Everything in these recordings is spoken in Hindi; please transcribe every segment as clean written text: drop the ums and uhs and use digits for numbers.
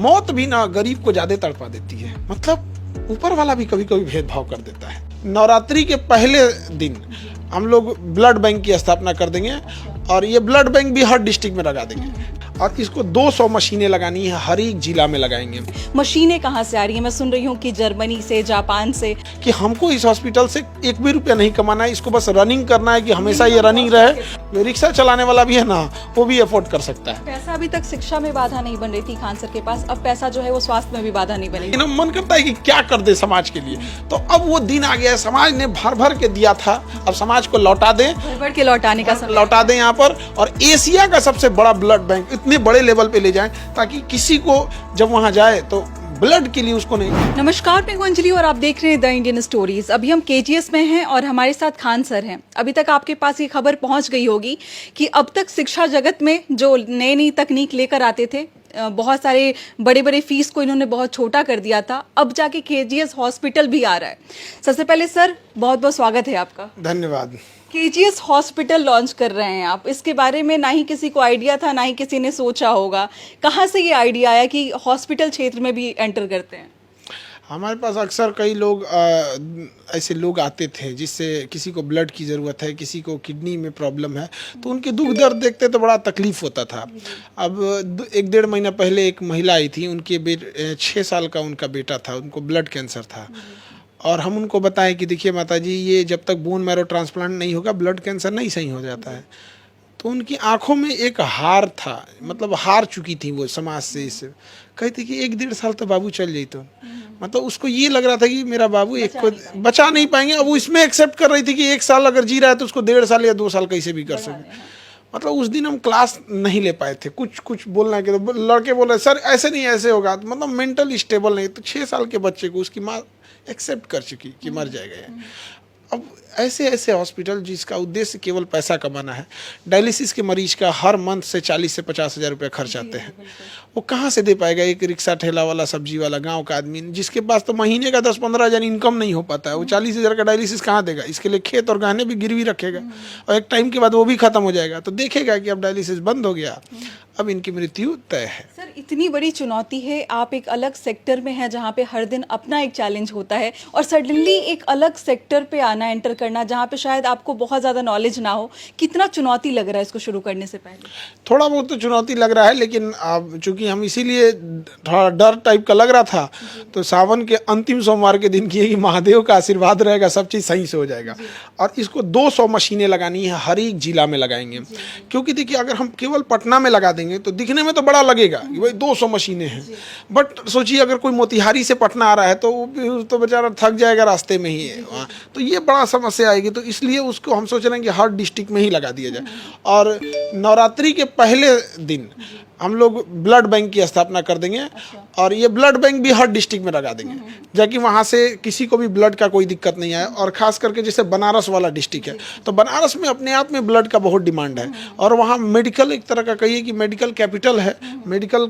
मौत भी ना गरीब को ज्यादा तड़पा देती है। मतलब ऊपर वाला भी कभी कभी भेदभाव कर देता है। नवरात्रि के पहले दिन हम लोग ब्लड बैंक की स्थापना कर देंगे और ये ब्लड बैंक भी हर डिस्ट्रिक्ट में लगा देंगे और इसको 200 मशीनें लगानी है, हर एक जिला में लगाएंगे। मशीनें कहाँ से आ रही हैं? मैं सुन रही हूँ कि जर्मनी से, जापान से। कि हमको इस हॉस्पिटल से एक भी रुपया नहीं कमाना है, इसको बस रनिंग करना है कि हमेशा ये रनिंग रहे। रिक्शा चलाने वाला भी है ना, वो भी अफोर्ड कर सकता है। पैसा अभी तक शिक्षा में बाधा नहीं बन रही थी खान सर के पास, अब पैसा जो है वो स्वास्थ्य में भी बाधा नहीं बनेगी। लेकिन मन करता है कि क्या कर दे समाज के लिए, तो अब वो दिन आ गया है। समाज ने भर भर के दिया था, अब समाज को लौटा दें, भर के लौटाने का समय लौटा दें यहाँ पर। और एशिया का सबसे बड़ा ब्लड बैंक इतने बड़े लेवल पे ले जाएं ताकि किसी को जब वहां जाए तो ब्लड के लिए उसको नहीं। नमस्कार, मैं हूं अंजलि और आप देख रहे हैं द इंडियन स्टोरीज। अभी हम केजीएस में हैं और हमारे साथ खान सर हैं। अभी तक आपके पास ये खबर पहुंच गई होगी कि अब तक शिक्षा जगत में जो नई नई तकनीक लेकर आते थे, बहुत सारे बड़े बड़े फीस को इन्होंने बहुत छोटा कर दिया था, अब जाके केजीएस हॉस्पिटल भी आ रहा है। सबसे पहले सर बहुत बहुत स्वागत है आपका। धन्यवाद। केजीएस हॉस्पिटल लॉन्च कर रहे हैं आप, इसके बारे में ना ही किसी को आइडिया था, ना ही किसी ने सोचा होगा। कहाँ से ये आइडिया आया कि हॉस्पिटल क्षेत्र में भी एंटर करते हैं? हमारे पास अक्सर कई लोग ऐसे लोग आते थे जिससे किसी को ब्लड की ज़रूरत है, किसी को किडनी में प्रॉब्लम है, तो उनके दुख दर्द देखते तो बड़ा तकलीफ होता था। अब 1-1.5 महीना पहले एक महिला आई थी, उनके 6 साल का उनका बेटा था, उनको ब्लड कैंसर था। और हम उनको बताएं कि देखिए माताजी, ये जब तक बोन मैरो ट्रांसप्लांट नहीं होगा ब्लड कैंसर नहीं सही हो जाता है। तो उनकी आंखों में एक हार था, मतलब हार चुकी थी वो समाज से। इससे कहती कि 1-1.5 साल तो बाबू चल जाई, तो मतलब उसको ये लग रहा था कि मेरा बाबू एक को बचा नहीं पाएंगे। अब वो इसमें एक्सेप्ट कर रही थी कि 1 साल अगर जी रहा है तो उसको 1.5 साल या 2 साल कैसे भी कर सके। मतलब उस दिन हम क्लास नहीं ले पाए थे, कुछ बोलना है कि तो लड़के बोल रहे सर ऐसे नहीं ऐसे होगा, तो मतलब मेंटल स्टेबल नहीं। तो 6 साल के बच्चे को उसकी माँ एक्सेप्ट कर चुकी कि मर जाएगा। अब ऐसे ऐसे हॉस्पिटल जिसका उद्देश्य केवल पैसा कमाना है, डायलिसिस के मरीज का हर मंथ से 40 से 50 हज़ार रुपये खर्च आते हैं, वो कहाँ से दे पाएगा? एक रिक्शा ठेला वाला, सब्जी वाला, गांव का आदमी जिसके पास तो महीने का 10-15 हज़ार इनकम नहीं हो पाता है, वो 40 हज़ार का डायलिसिस कहाँ देगा? इसके लिए खेत और गहने भी गिरवी रखेगा और एक टाइम के बाद वो भी खत्म हो जाएगा, तो देखेगा कि अब डायलिसिस बंद हो गया, अब इनकी मृत्यु तय है। सर इतनी बड़ी चुनौती है, आप एक अलग सेक्टर में हैं जहाँ पे हर दिन अपना एक चैलेंज होता है, और सडनली एक अलग सेक्टर पे आना, एंटर करना जहाँ पे शायद आपको बहुत ज़्यादा नॉलेज ना हो, कितना चुनौती लग रहा है इसको शुरू करने से पहले? थोड़ा बहुत तो चुनौती लग रहा है, लेकिन अब चूंकि हम इसीलिए थोड़ा डर टाइप का लग रहा था, तो सावन के अंतिम सोमवार के दिन किए कि महादेव का आशीर्वाद रहेगा, सब चीज़ सही से हो जाएगा। और इसको 200 मशीनें लगानी है, हर एक जिला में लगाएंगे। क्योंकि देखिए अगर हम केवल पटना में लगा देंगे तो दिखने में तो बड़ा लगेगा कि भाई 200 मशीनें हैं, बट सोचिए अगर कोई मोतिहारी से पटना आ रहा है तो वो तो बेचारा थक जाएगा रास्ते में ही है वहाँ, तो ये बड़ा समस्या आएगी। तो इसलिए उसको हम सोच रहे हैं कि हर डिस्ट्रिक्ट में ही लगा दिया जाए। और नवरात्रि के पहले दिन हम लोग ब्लड बैंक की स्थापना कर देंगे और ये ब्लड बैंक भी हर डिस्ट्रिक्ट में लगा देंगे, ताकि वहाँ से किसी को भी ब्लड का कोई दिक्कत नहीं आए। और ख़ास करके जैसे बनारस वाला डिस्ट्रिक्ट है, तो बनारस में अपने आप में ब्लड का बहुत डिमांड है, और वहाँ मेडिकल एक तरह का कहिए कि मेडिकल कैपिटल है, मेडिकल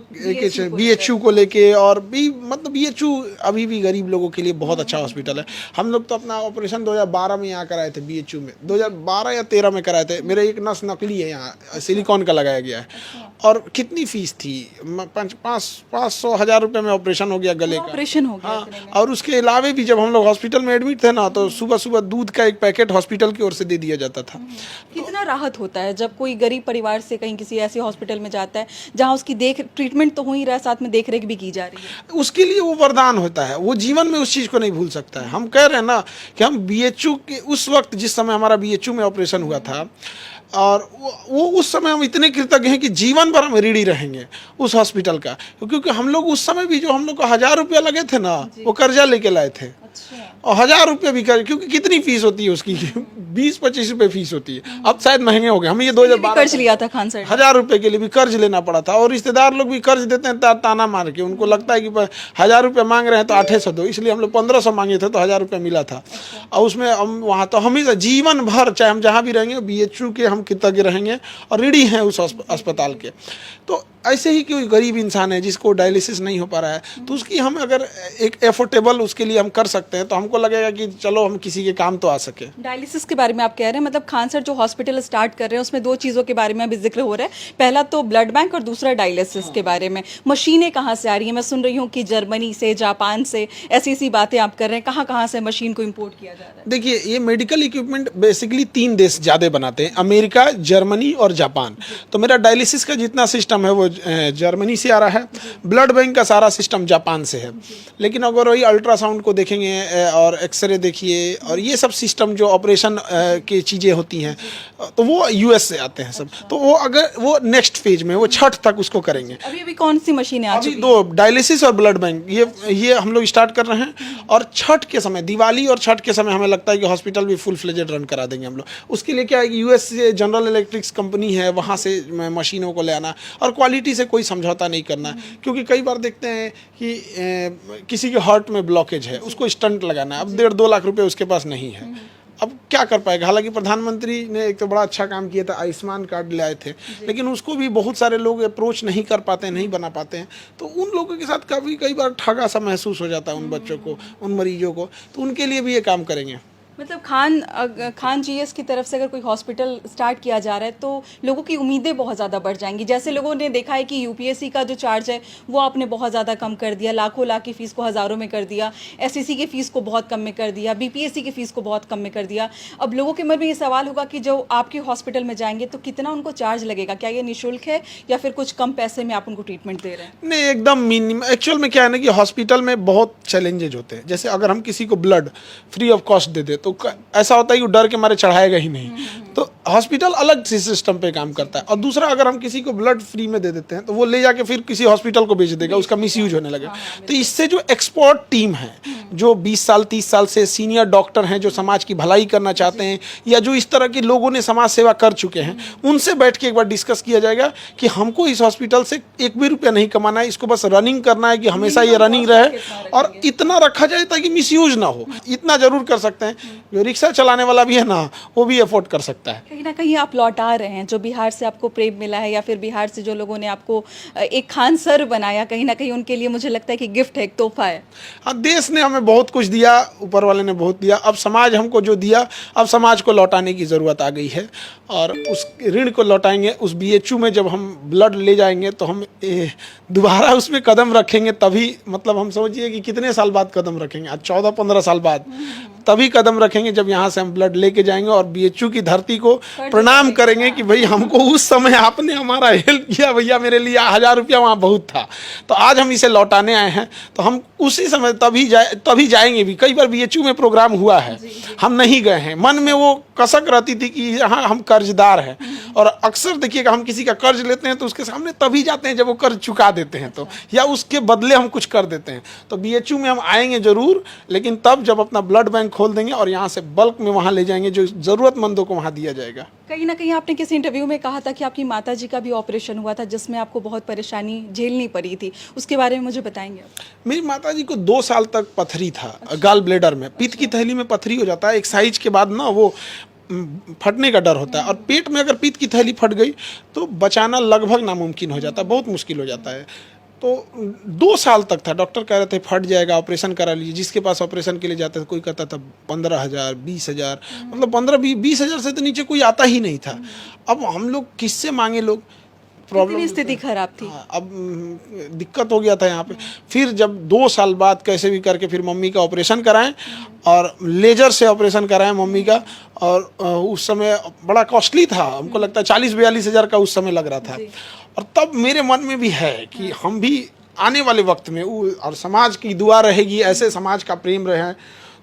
BHU को लेके, और भी मतलब BHU अभी भी गरीब लोगों के लिए बहुत अच्छा हॉस्पिटल है। हम लोग तो अपना ऑपरेशन 2012 में यहाँ कराए थे, BHU में 2012 या 13 में कराए थे। मेरे एक नस नकली है, यहाँ सिलिकॉन का लगाया गया है। और कितनी फीस थी? 500 हज़ार रुपये में ऑपरेशन हो गया गले का, ऑपरेशन हो गया। हाँ। और उसके अलावे भी जब हम लोग हॉस्पिटल में एडमिट थे ना, तो सुबह सुबह दूध का एक पैकेट हॉस्पिटल की ओर से दे दिया जाता था। कितना राहत होता है जब कोई गरीब परिवार से कहीं किसी ऐसे हॉस्पिटल में जाता है जहां उसकी ट्रीटमेंट तो हो ही रहा है, साथ में देख रेख भी की जा रही है। उसके लिए वो वरदान होता है, वो जीवन में उस चीज़ को नहीं भूल सकता है। हम कह रहे हैं ना कि हम BHU के उस वक्त, जिस समय हमारा BHU में ऑपरेशन हुआ था, और वो उस समय हम इतने कृतज्ञ हैं कि जीवन भर हम ऋणी रहेंगे उस हॉस्पिटल का। क्योंकि हम लोग उस समय भी जो हम लोग को 1000 रुपया लगे थे ना, वो कर्जा लेके लाए थे। और 1000 रुपये भी कर, क्योंकि कितनी फीस होती है उसकी 20-25 रुपये फीस होती है। अब शायद महंगे हो गए। हम ये 2012 कर्ज लिया था खान सर, 1000 रुपये के लिए भी कर्ज लेना पड़ा था। और रिश्तेदार लोग भी कर्ज देते हैं ताना मार के, उनको लगता है कि 1000 रुपये मांग रहे हैं तो 800 दो, इसलिए हम लोग 1500 मांगे थे तो 1000 रुपये मिला था। और उसमें हम वहाँ तो हमेशा जीवन भर, चाहे हम जहाँ भी रहेंगे, BHU के हम हम कृतज्ञ रहेंगे और ऋणी हैं उस अस्पताल के। तो ऐसे ही कोई गरीब इंसान है जिसको डायलिसिस नहीं हो पा रहा है, तो उसकी हम अगर एक एफोर्डेबल उसके लिए हम कर सकते हैं तो हमको लगेगा कि चलो हम किसी के काम तो आ सके। डायलिसिस के बारे में आप कह रहे हैं, मतलब खान सर जो हॉस्पिटल स्टार्ट कर रहे हैं उसमें दो चीज़ों के बारे में अभी जिक्र हो रहा है, पहला तो ब्लड बैंक और दूसरा डायलिसिस के बारे में। मशीनें कहाँ से आ रही हैं? मैं सुन रही हूँ कि जर्मनी से, जापान से, ऐसी बातें आप कर रहे हैं, कहाँ कहाँ से मशीन को इम्पोर्ट किया जा रहा है? देखिए, ये मेडिकल इक्विपमेंट बेसिकली 3 देश ज़्यादा बनाते हैं, अमेरिका, जर्मनी और जापान। तो मेरा डायलिसिस का जितना सिस्टम है वो जर्मनी से आ रहा है, ब्लड बैंक का सारा सिस्टम जापान से है। लेकिन अगर वही अल्ट्रासाउंड को देखेंगे और एक्सरे देखिए और ये सब सिस्टम जो ऑपरेशन की चीज़ें होती हैं तो वो यूएस से आते हैं सब। तो वो अगर वो नेक्स्ट फेज में वो छठ तक उसको करेंगे। अभी कौन सी मशीनें आ अभी चुकी 2 डायलिसिस और ब्लड बैंक ये हम लोग स्टार्ट कर रहे हैं और छठ के समय, दिवाली और छठ के समय हमें लगता है कि हॉस्पिटल भी फुल फ्लेजेड रन करा देंगे हम लोग। उसके लिए क्या है कि यूएस से जनरल इलेक्ट्रिक्स कंपनी है, वहाँ से मशीनों को ले आना और क्वालिटी से कोई समझौता नहीं करना, क्योंकि कई बार देखते हैं कि किसी के हार्ट में ब्लॉकेज है, उसको स्टंट लगाना है, अब 1.5-2 लाख रुपए उसके पास नहीं है, अब क्या कर पाएगा। हालांकि प्रधानमंत्री ने एक तो बड़ा अच्छा काम किया था, आयुष्मान कार्ड ले आए थे, लेकिन उसको भी बहुत सारे लोग अप्रोच नहीं कर पाते हैं, नहीं बना पाते हैं। तो उन लोगों के साथ कई बार ठगा सा महसूस हो जाता है उन बच्चों को, उन मरीजों को। तो उनके लिए भी ये काम करेंगे। मतलब खान जीएस की तरफ से अगर कोई हॉस्पिटल स्टार्ट किया जा रहा है तो लोगों की उम्मीदें बहुत ज़्यादा बढ़ जाएंगी। जैसे लोगों ने देखा है कि यूपीएससी का जो चार्ज है वो आपने बहुत ज़्यादा कम कर दिया, लाखों लाख की फ़ीस को हज़ारों में कर दिया, एसएससी की फ़ीस को बहुत कम में कर दिया, बीपीएससी की फ़ीस को बहुत कम में कर दिया। अब लोगों के मन में ये सवाल होगा कि जो आपके हॉस्पिटल में जाएंगे तो कितना उनको चार्ज लगेगा, क्या ये निःशुल्क है या फिर कुछ कम पैसे में आप उनको ट्रीटमेंट दे रहे हैं? नहीं, एकदम मिनिमम। एक्चुअल में क्या है ना कि हॉस्पिटल में बहुत चैलेंजेज होते हैं। जैसे अगर हम किसी को ब्लड फ्री ऑफ कॉस्ट दे दे तो ऐसा होता है कि डर के मारे चढ़ाएगा ही नहीं। तो हॉस्पिटल अलग सिस्टम पे काम करता है। और दूसरा, अगर हम किसी को ब्लड फ्री में दे देते हैं तो वो ले जाके फिर किसी हॉस्पिटल को बेच देगा, उसका मिसयूज होने लगेगा। तो इससे जो एक्सपर्ट टीम है, जो 20 साल 30 साल से सीनियर डॉक्टर हैं, जो समाज की भलाई करना चाहते हैं या जो इस तरह के लोगों ने समाज सेवा कर चुके हैं, उनसे बैठ के एक बार डिस्कस किया जाएगा कि हमको इस हॉस्पिटल से एक भी रुपया नहीं कमाना है, इसको बस रनिंग करना है कि हमेशा ये रनिंग रहे और इतना रखा जाए ताकि मिसयूज ना हो। इतना जरूर कर सकते हैं। जो रिक्शा चलाने वाला भी है ना, वो भी अफोर्ड कर सकता है। कहीं ना कहीं आप लौटा रहे हैं जो बिहार से आपको प्रेम मिला है या फिर बिहार से जो लोगों ने आपको एक खान सर बनाया, कहीं ना कहीं उनके लिए मुझे लगता है कि गिफ्ट है, एक तोहफा है। हाँ, देश ने हमें बहुत कुछ दिया, ऊपर वाले ने बहुत दिया। अब समाज हमको जो दिया, अब समाज को लौटाने की ज़रूरत आ गई है और उस ऋण को लौटाएंगे। उस बीएचयू में जब हम ब्लड ले जाएंगे तो हम दोबारा उसमें कदम रखेंगे तभी, मतलब हम समझिए कि कितने साल बाद कदम रखेंगे, आज 14-15 साल बाद तभी कदम रखेंगे जब यहाँ से हम ब्लड लेके जाएंगे और बीएचयू की धरती को प्रणाम करेंगे कि भाई हमको उस समय आपने हमारा हेल्प किया, भैया मेरे लिए 1000 रुपया वहाँ बहुत था, तो आज हम इसे लौटाने आए हैं। तो हम उसी समय तभी जाएंगे भी। कई बार बीएचयू में प्रोग्राम हुआ है, हम नहीं गए हैं, मन में वो कसक रहती थी कि यहाँ हम कर्जदार हैं। और अक्सर देखिएगा, हम किसी का कर्ज लेते हैं तो उसके सामने तभी जाते हैं जब वो कर्ज चुका देते हैं, तो या उसके बदले हम कुछ कर देते हैं। तो बीएचयू में हम आएंगे जरूर, लेकिन तब जब अपना ब्लड बैंक खोल देंगे और यहाँ से बल्क में वहाँ ले जाएंगे, जो ज़रूरतमंदों को वहाँ दिया जाएगा। कहीं ना कहीं आपने किसी इंटरव्यू में कहा था कि आपकी माताजी का भी ऑपरेशन हुआ था जिसमें आपको बहुत परेशानी झेलनी पड़ी थी, उसके बारे में मुझे बताएंगे? मेरी माताजी को 2 साल तक पथरी था, गाल ब्लेडर में, पित्त की थैली में पथरी हो जाता है। एक साइज के बाद ना वो फटने का डर होता है और पेट में अगर पित्त की थैली फट गई तो बचाना लगभग नामुमकिन हो जाता है, बहुत मुश्किल हो जाता है। तो 2 साल तक था, डॉक्टर कह रहे थे फट जाएगा, ऑपरेशन करा लीजिए। जिसके पास ऑपरेशन के लिए जाते थे कोई कहता था 15,000 20,000, मतलब 15-20,000 से तो नीचे कोई आता ही नहीं था। अब हम लोग किससे मांगे, लोग प्रॉब्लम, स्थिति खराब थी। अब दिक्कत हो गया था यहाँ पे। फिर जब 2 साल बाद कैसे भी करके फिर मम्मी का ऑपरेशन कराएं और लेजर से ऑपरेशन कराएं मम्मी का, और उस समय बड़ा कॉस्टली था, हमको लगता है 40-42 हज़ार का उस समय लग रहा था। और तब मेरे मन में भी है कि हम भी आने वाले वक्त में, और समाज की दुआ रहेगी, ऐसे समाज का प्रेम रहे,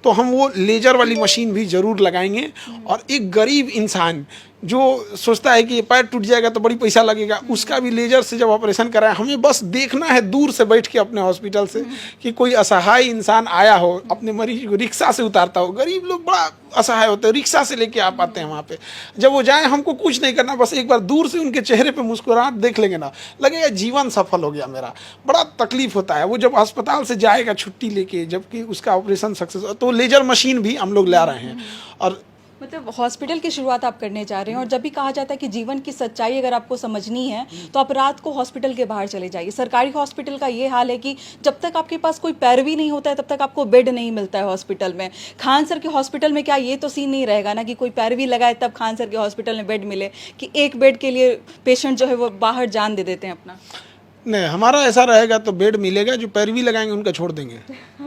तो हम वो लेजर वाली मशीन भी ज़रूर लगाएंगे। और एक गरीब इंसान जो सोचता है कि ये पैर टूट जाएगा तो बड़ी पैसा लगेगा, उसका भी लेजर से जब ऑपरेशन कराएं, हमें बस देखना है दूर से बैठ के अपने हॉस्पिटल से कि कोई असहाय इंसान आया हो, अपने मरीज को रिक्शा से उतारता हो। गरीब लोग बड़ा असहाय होते हैं, रिक्शा से लेके आ पाते हैं वहाँ पे। जब वो जाएं, हमको कुछ नहीं करना, बस एक बार दूर से उनके चेहरे पे मुस्कुराहट देख लेंगे ना, लगेगा जीवन सफल हो गया मेरा। बड़ा तकलीफ होता है वो जब अस्पताल से जाएगा छुट्टी लेके, जबकि उसका ऑपरेशन सक्सेस। तो लेजर मशीन भी हम लोग ला रहे हैं और मतलब हॉस्पिटल की शुरुआत आप करने जा रहे हैं, और जब भी कहा जाता है कि जीवन की सच्चाई अगर आपको समझनी है तो आप रात को हॉस्पिटल के बाहर चले जाइए। सरकारी हॉस्पिटल का ये हाल है कि जब तक आपके पास कोई पैरवी नहीं होता है तब तक आपको बेड नहीं मिलता है हॉस्पिटल में। खान सर के हॉस्पिटल में क्या ये तो सीन नहीं रहेगा ना कि कोई पैरवी लगाए तब खान सर के हॉस्पिटल में बेड मिले, कि एक बेड के लिए पेशेंट जो है वो बाहर जान दे देते हैं अपना? नहीं, हमारा ऐसा रहेगा तो बेड मिलेगा, जो पैरवी लगाएंगे उनका छोड़ देंगे।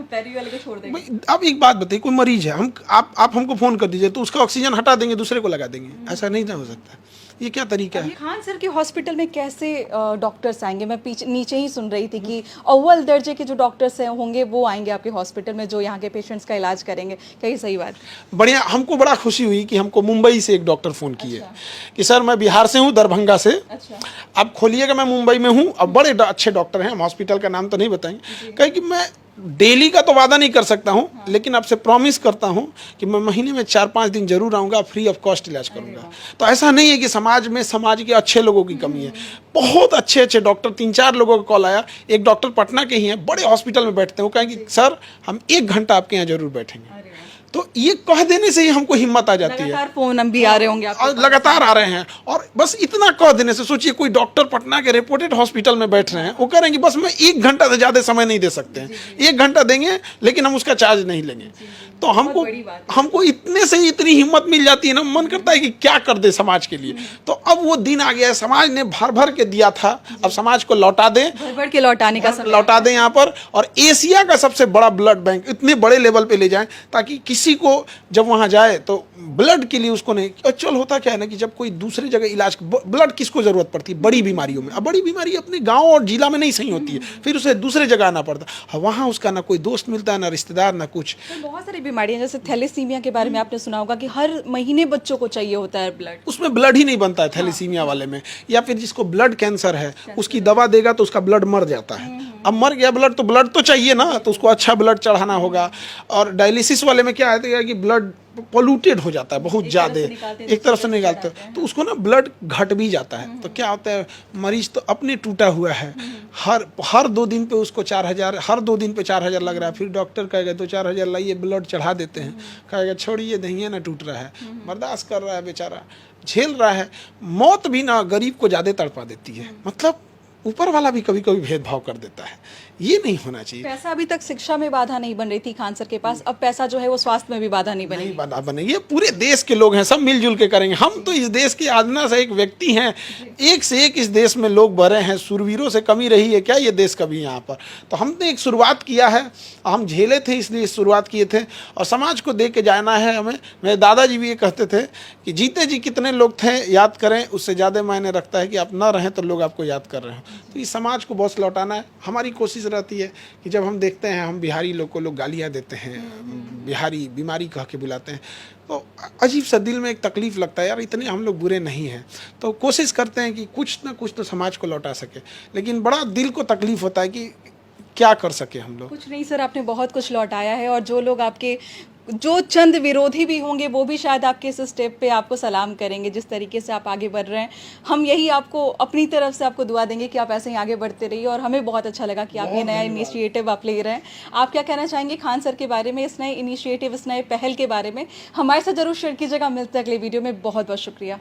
पैरवी वाले को छोड़ देंगे। भाई, आप एक बात बताइए, कोई मरीज है, आप हमको फोन कर दीजिए तो उसका ऑक्सीजन हटा देंगे, दूसरे को लगा देंगे? ऐसा नहीं ना हो सकता। ये क्या तरीका है? खान सर के हॉस्पिटल में कैसे डॉक्टर्स आएंगे? मैं पीछे नीचे ही सुन रही थी कि अव्वल दर्जे के जो डॉक्टर्स हैं होंगे वो आएंगे आपके हॉस्पिटल में, जो यहाँ के पेशेंट्स का इलाज करेंगे। क्या ये सही बात? बढ़िया, हमको बड़ा खुशी हुई कि हमको मुंबई से एक डॉक्टर फ़ोन किए कि सर मैं बिहार से हूँ, दरभंगा से। अच्छा। आप खोलिएगा, मैं मुंबई में हूँ। अब बड़े अच्छे डॉक्टर हैं, हम हॉस्पिटल का नाम तो नहीं बताएंगे, कहे कि मैं डेली का तो वादा नहीं कर सकता हूँ, लेकिन आपसे प्रॉमिस करता हूँ कि मैं महीने में 4-5 दिन जरूर आऊँगा, फ्री ऑफ कॉस्ट इलाज करूँगा। तो ऐसा नहीं है कि समाज के अच्छे लोगों की कमी है, बहुत अच्छे अच्छे डॉक्टर, 3-4 लोगों का कॉल आया। एक डॉक्टर पटना के ही हैं, बड़े हॉस्पिटल में बैठते हैं, वो कहेंगे सर हम 1 घंटा आपके यहाँ जरूर बैठेंगे। तो ये कह देने से ही हमको हिम्मत आ जाती है। लगातार फोन हम भी आ रहे होंगे आपके और लगातार आ रहे हैं, और बस इतना कह देने से, सोचिए कोई डॉक्टर पटना के रेपुटेड हॉस्पिटल में बैठ रहे हैं, वो कह रहे हैं कि बस मैं 1 घंटा से ज़्यादा समय नहीं दे सकते हैं, 1 घंटा देंगे लेकिन हम उसका चार्ज नहीं लेंगे। तो हमको इतने से ही इतनी हिम्मत मिल जाती है ना, मन करता है कि क्या कर दे समाज के लिए। तो अब वो दिन आ गया है, समाज ने भर भर के दिया था, अब समाज को लौटा दें, भर भर के लौटाने का समय लौटा दें यहाँ पर, और एशिया का सबसे बड़ा ब्लड बैंक इतने बड़े लेवल पे ले जाएं ताकि किसी को जब वहाँ जाए तो ब्लड के लिए उसको नहीं। चल होता क्या है ना कि जब कोई दूसरी जगह इलाज, ब्लड किसको जरूरत पड़ती है? बड़ी बीमारियों में। अब बड़ी बीमारी अपने गांव और जिला में नहीं सही होती है, फिर उसे दूसरे जगह आना पड़ता है, वहाँ उसका ना कोई दोस्त मिलता है, ना रिश्तेदार, ना कुछ। बहुत सारी बीमारियां, जैसे थैलेसीमिया के बारे में आपने सुना होगा कि हर महीने बच्चों को चाहिए होता है ब्लड। उसमें ब्लड ही नहीं बनता है थैलेसीमिया वाले में। या फिर जिसको ब्लड कैंसर है, उसकी दवा देगा तो उसका ब्लड मर जाता है। अब मर गया ब्लड तो ब्लड तो चाहिए ना, तो उसको अच्छा ब्लड चढ़ाना होगा। और डायलिसिस वाले में क्या है कि ब्लड पोल्यूटेड हो जाता है बहुत ज़्यादा, एक तरफ से निकालते हैं तो उसको ना ब्लड घट भी जाता है। तो क्या होता है, मरीज तो अपने टूटा हुआ है, हर 2 दिन पे उसको 4,000, हर 2 दिन पे 4,000 लग रहा है। फिर डॉक्टर कहेगा तो 4,000 लाइए, ब्लड चढ़ा देते हैं, कहेगा छोड़िए दहिए ना, टूट रहा है, बर्दाश्त कर रहा है बेचारा, झेल रहा है। मौत भी ना गरीब को ज़्यादा तड़पा देती है, मतलब ऊपर वाला भी कभी कभी भेदभाव कर देता है, ये नहीं होना चाहिए। पैसा अभी तक शिक्षा में बाधा नहीं बन रही थी खान सर के पास, अब पैसा जो है वो स्वास्थ्य में भी बाधा नहीं बनेगी। बाधा बनेगी, ये पूरे देश के लोग हैं, सब मिलजुल के करेंगे। हम तो इस देश के आदना से एक व्यक्ति हैं, एक से एक इस देश में लोग भरे हैं, सुरवीरों से कमी रही है क्या ये देश कभी यहाँ पर? तो हमने एक शुरुआत किया है, हम झेले थे इसलिए शुरुआत किए थे, और समाज को दे के जाना है हमें। मेरे दादाजी भी ये कहते थे कि जीते जी कितने लोग थे याद करें, उससे ज़्यादा मायने रखता है कि आप ना रहें तो लोग आपको याद कर रहे हैं। तो इस समाज को बहुत लौटाना है। हमारी कोशिश रहती है कि जब हम देखते हैं हम बिहारी लोग को लोग गालियाँ देते हैं, बिहारी बीमारी कह के बुलाते हैं, तो अजीब सा दिल में एक तकलीफ़ लगता है, यार इतने हम लोग बुरे नहीं हैं। तो कोशिश करते हैं कि कुछ ना कुछ तो समाज को लौटा सके, लेकिन बड़ा दिल को तकलीफ़ होता है कि क्या कर सके हम लोग। कुछ नहीं सर, आपने बहुत कुछ लौटाया है, और जो लोग आपके, जो चंद विरोधी भी होंगे वो भी शायद आपके इस स्टेप पे आपको सलाम करेंगे, जिस तरीके से आप आगे बढ़ रहे हैं। हम यही आपको अपनी तरफ से आपको दुआ देंगे कि आप ऐसे ही आगे बढ़ते रहिए, और हमें बहुत अच्छा लगा कि आप ये नया इनिशिएटिव आप ले रहे हैं। आप क्या कहना चाहेंगे खान सर के बारे में, इस नए इनिशिएटिव, इस नए पहल के बारे में? हमारे साथ जरूर शेयर कीजिएगा। मिलते हैं अगले वीडियो में। बहुत बहुत शुक्रिया।